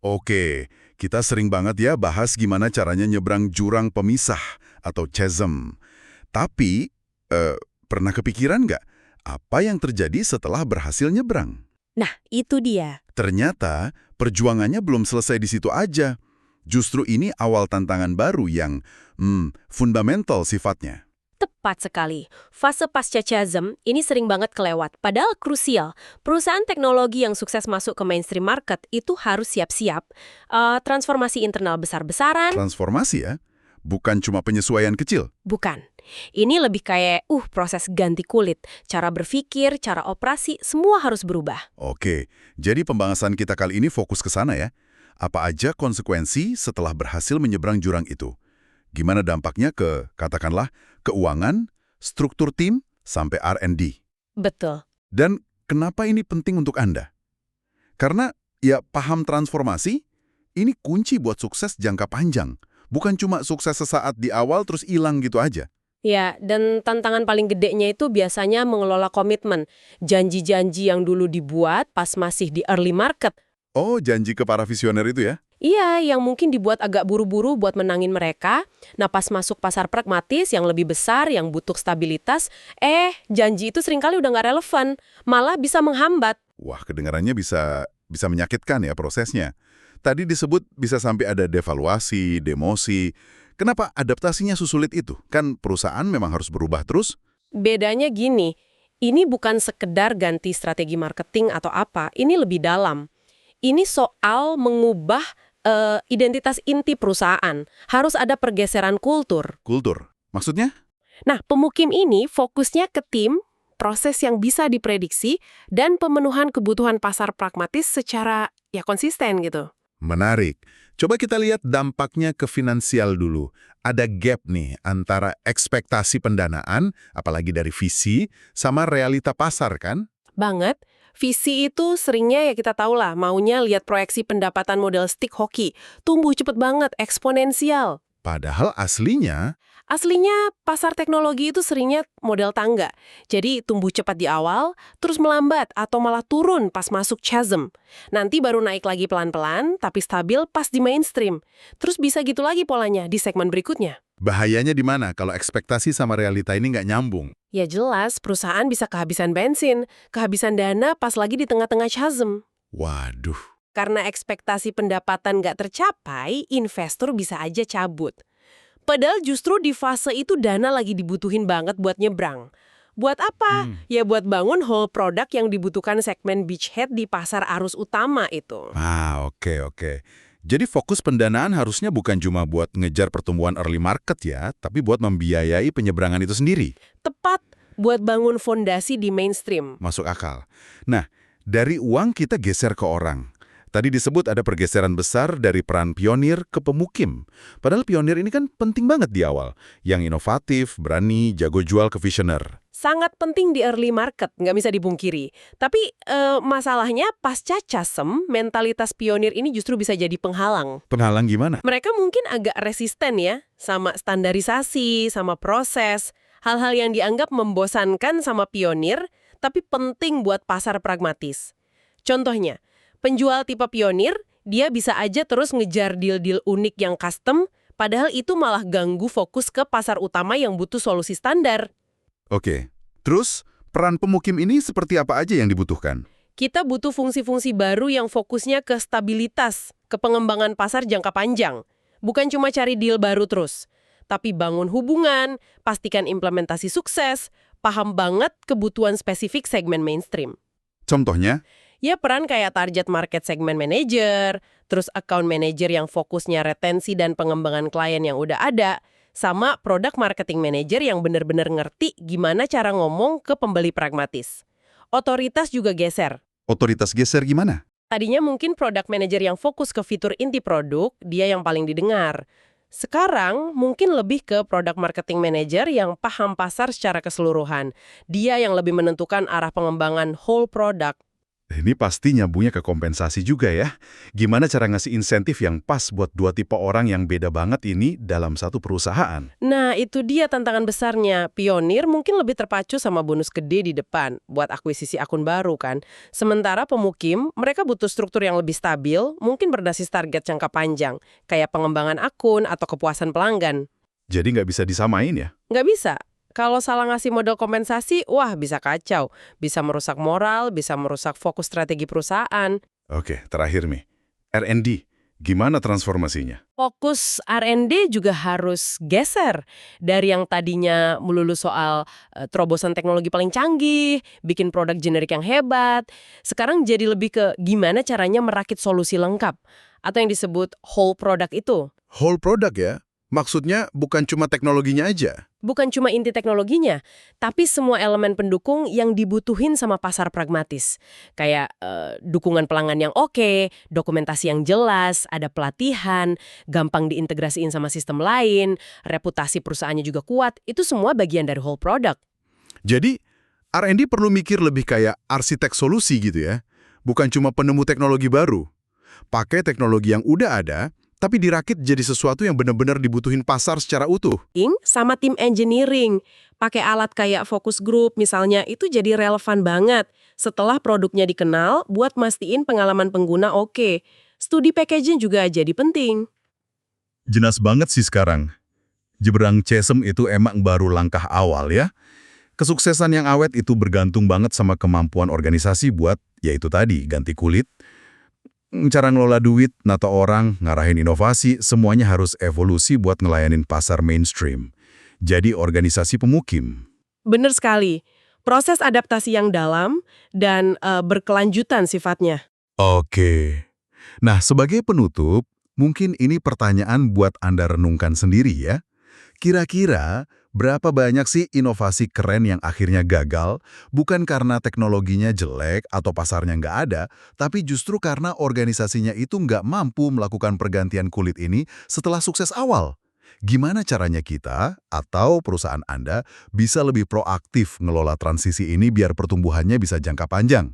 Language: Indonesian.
Oke, kita sering banget ya bahas gimana caranya nyebrang jurang pemisah atau chasm. Tapi, eh, pernah kepikiran nggak apa yang terjadi setelah berhasil nyebrang? Nah, itu dia. Ternyata perjuangannya belum selesai di situ aja. Justru ini awal tantangan baru yang fundamental sifatnya. Tepat sekali. Fase pasca chasm ini sering banget kelewat, padahal krusial. Perusahaan teknologi yang sukses masuk ke mainstream market itu harus siap-siap. Transformasi internal besar-besaran, Transformasi ya, bukan cuma penyesuaian kecil. bukan. Ini lebih kayak, proses ganti kulit. Cara berpikir, cara operasi, semua harus berubah. Oke, jadi pembahasan kita kali ini fokus ke sana ya. Apa aja konsekuensi setelah berhasil menyeberang jurang itu? Gimana dampaknya ke, katakanlah, keuangan, struktur tim, sampai R&D? Betul. Dan kenapa ini penting untuk Anda? Karena, ya paham transformasi, ini kunci buat sukses jangka panjang. Bukan cuma sukses sesaat di awal terus hilang gitu aja. Ya, dan tantangan paling gedenya itu biasanya mengelola komitmen. Janji-janji yang dulu dibuat pas masih di early market. Oh, janji ke para visioner itu ya? Iya, yang mungkin dibuat agak buru-buru buat menangin mereka. Nah, pas masuk pasar pragmatis yang lebih besar, yang butuh stabilitas, janji itu seringkali udah nggak relevan, malah bisa menghambat. Wah, kedengarannya bisa menyakitkan ya prosesnya. Tadi disebut bisa sampai ada devaluasi, demosi. Kenapa adaptasinya sesulit itu? Kan perusahaan memang harus berubah terus. Bedanya gini, ini bukan sekedar ganti strategi marketing atau apa, ini lebih dalam. Ini soal mengubah identitas inti perusahaan. Harus ada pergeseran kultur. Kultur. Maksudnya? Nah, pemukim ini fokusnya ke tim, proses yang bisa diprediksi, dan pemenuhan kebutuhan pasar pragmatis secara konsisten gitu. Menarik. Coba kita lihat dampaknya ke finansial dulu. Ada gap nih antara ekspektasi pendanaan, apalagi dari visi, sama realita pasar kan? Banget. Visi itu seringnya kita tahu lah, maunya lihat proyeksi pendapatan model stick hoki. Tumbuh cepet banget, eksponensial. Padahal aslinya, Aslinya, pasar teknologi itu seringnya model tangga. Jadi tumbuh cepat di awal, terus melambat atau malah turun pas masuk chasm. Nanti baru naik lagi pelan-pelan, tapi stabil pas di mainstream. Terus bisa gitu lagi polanya di segmen berikutnya. bahayanya di mana kalau ekspektasi sama realita ini nggak nyambung? Ya jelas, perusahaan bisa kehabisan bensin, kehabisan dana pas lagi di tengah-tengah chasm. Waduh. Karena ekspektasi pendapatan nggak tercapai, investor bisa aja cabut. Padahal justru di fase itu dana lagi dibutuhin banget buat nyebrang. Buat apa? Ya buat bangun whole product yang dibutuhkan segmen beachhead di pasar arus utama itu. Oke. Jadi fokus pendanaan harusnya bukan cuma buat ngejar pertumbuhan early market ya, tapi buat membiayai penyeberangan itu sendiri. Tepat buat bangun fondasi di mainstream. Masuk akal. Nah, dari uang kita geser ke orang. Tadi disebut ada pergeseran besar dari peran pionir ke pemukim. Padahal pionir ini kan penting banget di awal. Yang inovatif, berani, jago jual ke visioner. Sangat penting di early market, nggak bisa dipungkiri. Tapi masalahnya pasca chasm, mentalitas pionir ini justru bisa jadi penghalang. Penghalang gimana? Mereka mungkin agak resisten ya, sama standarisasi, sama proses. Hal-hal yang dianggap membosankan sama pionir, tapi penting buat pasar pragmatis. Contohnya, penjual tipe pionir, dia bisa aja terus ngejar deal-deal unik yang custom, padahal itu malah ganggu fokus ke pasar utama yang butuh solusi standar. Oke. Terus, peran pemukim ini seperti apa aja yang dibutuhkan? Kita butuh fungsi-fungsi baru yang fokusnya ke stabilitas, ke pengembangan pasar jangka panjang. Bukan cuma cari deal baru terus, tapi bangun hubungan, pastikan implementasi sukses, paham banget kebutuhan spesifik segmen mainstream. Contohnya? Ya peran kayak target market segment manager, terus account manager yang fokusnya retensi dan pengembangan klien yang udah ada, sama product marketing manager yang benar-benar ngerti gimana cara ngomong ke pembeli pragmatis. Otoritas juga geser. Otoritas geser gimana? Tadinya mungkin product manager yang fokus ke fitur inti produk, dia yang paling didengar. Sekarang mungkin lebih ke product marketing manager yang paham pasar secara keseluruhan. Dia yang lebih menentukan arah pengembangan whole product. Ini pasti nyambungnya ke kompensasi juga ya. Gimana cara ngasih insentif yang pas buat dua tipe orang yang beda banget ini dalam satu perusahaan? Nah, itu dia tantangan besarnya. Pionir mungkin lebih terpacu sama bonus gede di depan buat akuisisi akun baru kan. Sementara pemukim, mereka butuh struktur yang lebih stabil, mungkin berbasis target jangka panjang, kayak pengembangan akun atau kepuasan pelanggan. Jadi nggak bisa disamain ya? Nggak bisa. Kalau salah ngasih model kompensasi, wah bisa kacau. Bisa merusak moral, bisa merusak fokus strategi perusahaan. Oke, terakhir nih. R&D, gimana transformasinya? Fokus R&D juga harus geser dari yang tadinya melulu soal terobosan teknologi paling canggih, bikin produk generik yang hebat. Sekarang jadi lebih ke gimana caranya merakit solusi lengkap atau yang disebut whole product itu. Whole product ya? Maksudnya bukan cuma teknologinya aja? Bukan cuma inti teknologinya, tapi semua elemen pendukung yang dibutuhin sama pasar pragmatis. Kayak dukungan pelanggan yang oke, dokumentasi yang jelas, ada pelatihan, gampang diintegrasiin sama sistem lain, reputasi perusahaannya juga kuat, itu semua bagian dari whole product. Jadi, R&D perlu mikir lebih kayak arsitek solusi gitu ya? Bukan cuma penemu teknologi baru. Pakai teknologi yang udah ada, tapi dirakit jadi sesuatu yang benar-benar dibutuhin pasar secara utuh. Sama tim engineering, pakai alat kayak focus group misalnya, itu jadi relevan banget. Setelah produknya dikenal, buat mastiin pengalaman pengguna oke. Studi packaging juga jadi penting. Jelas banget sih sekarang. Jebrang CESM itu emang baru langkah awal ya. Kesuksesan yang awet itu bergantung banget sama kemampuan organisasi buat, yaitu tadi, ganti kulit. Cara ngelola duit, nata orang, ngarahin inovasi, semuanya harus evolusi buat ngelayanin pasar mainstream. Jadi organisasi pemukim. Bener sekali. Proses adaptasi yang dalam dan berkelanjutan sifatnya. Oke. Nah, sebagai penutup, mungkin ini pertanyaan buat Anda renungkan sendiri ya. Kira-kira berapa banyak sih inovasi keren yang akhirnya gagal, bukan karena teknologinya jelek atau pasarnya nggak ada, tapi justru karena organisasinya itu nggak mampu melakukan pergantian kulit ini setelah sukses awal? Gimana caranya kita atau perusahaan Anda bisa lebih proaktif ngelola transisi ini biar pertumbuhannya bisa jangka panjang?